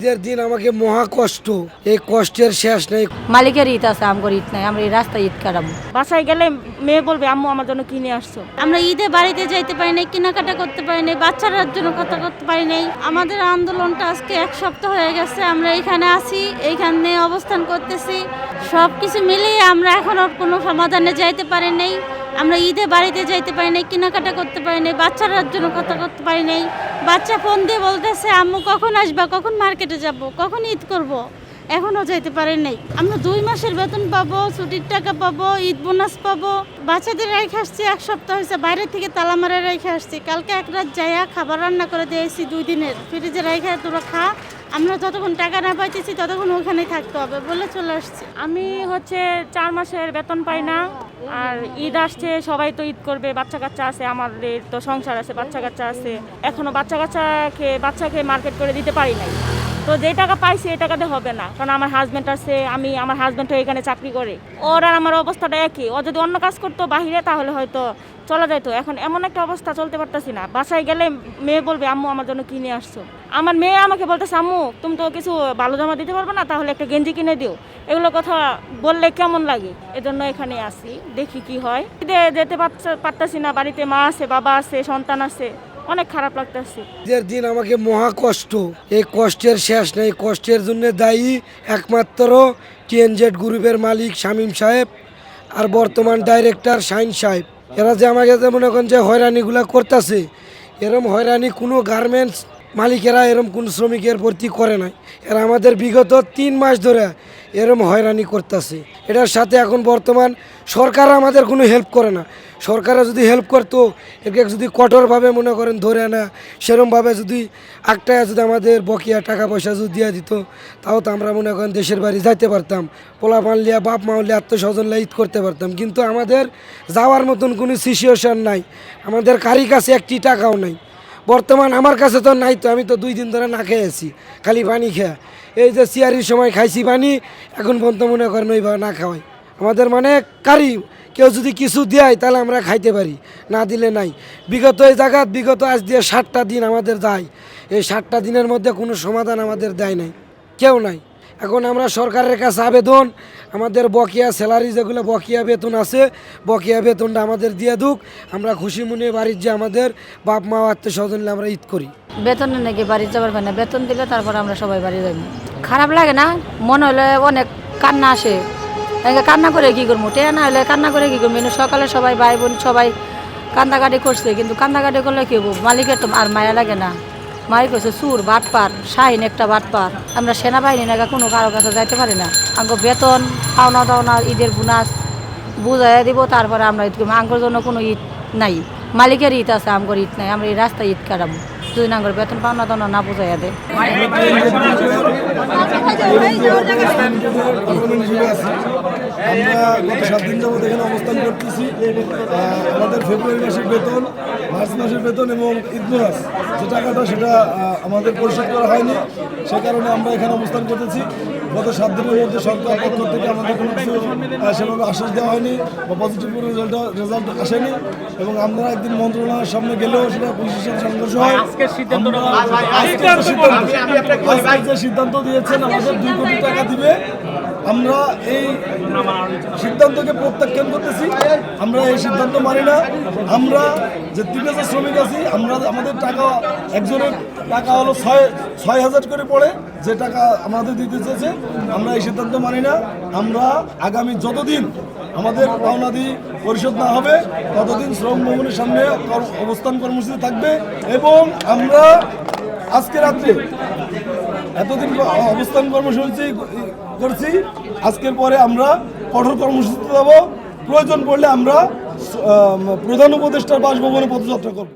ঈদের দিন আমাকে মহা কষ্ট, এই কষ্টের শেষ নেই। মালিকের ঈদ আছে, আমগর ঈদ নাই। আমরা এই রাস্তায় ঈদ কাটাবো। বাসায় গেলে মেয়ে বলবে আম্মু আমার জন্য কিনে আসছো। আমরা ঈদে বাড়িতে যাইতে পারি নাই, কেনাকাটা করতে পারি নাই, বাচ্চারার জন্য কথা করতে পারি নাই। আমাদের আন্দোলনটা আজকে এক সপ্তাহ হয়ে গেছে। আমরা এখানে আছি, এইখানে অবস্থান করতেছি। সব কিছু মিলিয়ে আমরা এখনো কোনো সমাধানে যাইতে পারি নাই। আমরা ঈদে বাড়িতে যাইতে পারি নাই, কেনাকাটা করতে পারি নাই, বাচ্চারার জন্য কথা করতে পারি নাই। বাচ্চা ফোন দিয়ে বলতেছে আম্মু কখন আসবা, কখন মার্কেটে যাব, কখন ঈদ করব। এখনও যাইতে পারি নাই। আমরা 2 মাসের বেতন পাবো, ছুটির টাকা পাবো, ঈদ বোনাস পাবো। বাচ্চাদের রেখে আসছি, এক সপ্তাহ হয়েছে বাইরে থেকে তালা মারা রেখে আসছি। কালকে এক রাত যাইয়া খাবার রান্না করে দিয়েছি 2 দিনের, ফ্রিজে রেখে তোরা খা। আমরা যতক্ষণ টাকা না পাইতেছি ততক্ষণ ওখানেই থাকতে হবে বলে চলে আসছি। আমি 4 মাসের বেতন পাই না। আর ঈদ আসছে, সবাই তো ঈদ করবে, বাচ্চা কাচ্চা আছে, আমাদের তো সংসার আছে, বাচ্চা কাচ্চা আছে। এখনো বাচ্চাকে মার্কেট করে দিতে পারি নাই। তো যে টাকা পাইছি এই টাকাতে হবে না, কারণ আমার হাজব্যান্ড আছে, আমার হাজব্যান্ডও এখানে চাকরি করে। ওর আর আমার অবস্থাটা একই। ও যদি অন্য কাজ করতো বাহিরে তাহলে হয়তো চলা যাইতো। এখন এমন একটা অবস্থা, চলতে পারতেছি না। বাসায় গেলে মেয়ে বলবে আম্মু আমার জন্য কিনে আসছো। আমার মেয়ে আমাকে বলতেছে আম্মু তুমি তো কিছু ভালো জামা দিতে পারবে না, তাহলে একটা গেঞ্জি কিনে দিও। এগুলো কথা বললে কেমন লাগে, এজন্য এখানে আসি, দেখি কি হয়। ঈদে যেতে পারতেছি না, বাড়িতে মা আছে, বাবা আছে, সন্তান আছে, অনেক খারাপ লাগতেছে। ঈদের দিন আমাকে মহা কষ্ট, এই কষ্টের শেষ নেই। কষ্টের জন্য দায়ী একমাত্র TNZ গ্রুপের মালিক শামীম সাহেব আর বর্তমান ডাইরেক্টর শাহিন সাহেব। এরা যে আমাকে মনে করেন যে হয়রানিগুলো করতেছে, এরম হয়রানি কোনো গার্মেন্টস মালিকেরা এরম কোন শ্রমিকের ভর্তি করে নাই। এরা আমাদের বিগত 3 মাস ধরে এরম হয়রানি করতেছে। এটার সাথে এখন বর্তমান সরকার আমাদের কোনো হেল্প করে না। সরকারে যদি হেল্প করতো, একে যদি কঠোরভাবে মনে করেন ধরে না, সেরমভাবে যদি একটা যদি আমাদের বকেয়া টাকা পয়সা যদি দিয়ে দিত, তাও তো আমরা মনে করেন দেশের বাড়ি যাইতে পারতাম, পোলা পানলিয়া বাপ মাউলিয়া আত্মস্বজনলা ঈদ করতে পারতাম। কিন্তু আমাদের যাওয়ার মতন কোনো সিচুয়েশন নাই। আমাদের কারি কাছে একটি টাকাও নাই। বর্তমান আমার কাছে তো নাই। তো আমি তো 2 দিন ধরে না খেয়ে আছি, খালি পানি খেয়ে। এই যে সিয়ারির সময় খাইছি পানি, এখন পর্যন্ত মনে করেন ওইভাবে না খাওয়াই। আমাদের মানে কারি কেউ যদি কিছু দেয় তাহলে আমরা খাইতে পারি, না দিলে নাই। বিগত এই জায়গা আজ দিয়ে 60টা দিন আমাদের যায়। এই 60টা দিনের মধ্যে কোনো সমাধান আমাদের দেয় নাই, কেউ নাই। এখন আমরা সরকারের কাছে আবেদন, আমাদের বকেয়া স্যালারি যেগুলো বকেয়া বেতন আছে, বকেয়া বেতনটা আমাদের দিয়ে দুক। আমরা খুশি মনে বাড়ির যে আমাদের বাপ মা আত্মীয়স্বজনলে আমরা ঈদ করি। বেতন নাকি বাড়ি যাবার না, বেতন দিলে তারপর আমরা সবাই বাড়ি যাবো। খারাপ লাগে না? মনে হলে অনেক কান্না আসে। কান্না করে কী করবো, টেয়া না হলে কান্না করে কী করবো। সকালে সবাই ভাই বোন সবাই কান্দাকাটি করছে, কিন্তু কান্দাকাটি করলে কী হবো, মালিকের তো আর মায়া লাগে না। মালিক হচ্ছে সুর বাটপার, শাহিন একটা বাটপার। আমরা সেনাবাহিনী নাকি কোনো কারো কাছে যাইতে পারি না। আঙ্গ বেতন পাওনা দাওনা ঈদের বোনাস বুঝাইয়া দিব, তারপরে আমরা ঈদ করবো। আঙ্গর জন্য কোনো ঈদ নাই, মালিকের ঈদ আছে, আমগর ঈদ নাই। আমরা এই রাস্তায় ঈদ কাটাবো যদি আঙ্গর বেতন পাওনা দাওনা না বুঝাইয়া দেয়। আমরা গত 7 দিন যাবত এখানে অবস্থান করতেছি। আমাদের ফেব্রুয়ারি মাসের বেতন, মার্চ মাসের বেতন এবং ঈদ বোনাস যে টাকাটা সেটা আমাদের পরিশোধ করা হয়নি। সে কারণে আমরা এখানে অবস্থান করতেছি। গত 7 দিনের মধ্যে সরকার পক্ষ থেকে আমাদের কোনো কিছু সেভাবে আশ্বাস দেওয়া হয়নি বা পজিটিভ কোনো রেজাল্ট আসেনি। এবং আমরা একদিন মন্ত্রণালয়ের সামনে গেলেও সেটা পুলিশের সাথে সংঘর্ষ হয়। আজকের যে সিদ্ধান্ত দিয়েছেন আমাদের 2 কোটি টাকা দিবে, আমরা এই সিদ্ধান্তকে প্রত্যাখ্যান করতেছি। আমরা এই সিদ্ধান্ত মানি না। আমরা যে 3000 শ্রমিক আছি, আমরা আমাদের টাকা একজনের টাকা হলো 6,000 করে পড়ে, যে টাকা আমাদের দিতে চেয়েছে। আমরা এই সিদ্ধান্ত মানি না। আমরা আগামী যতদিন আমাদের পাওনাদি পরিশোধ না হবে ততদিন শ্রম ভবনের সামনে অবস্থান কর্মসূচি থাকবে। এবং আমরা আজকে রাত্রে এতদিন অবস্থান কর্মসূচি করছি, আজকের পরে আমরা কঠোর কর্মসূচি দেবো। প্রয়োজন পড়লে আমরা প্রধান উপদেষ্টার বাসভবনে পদযাত্রা করব।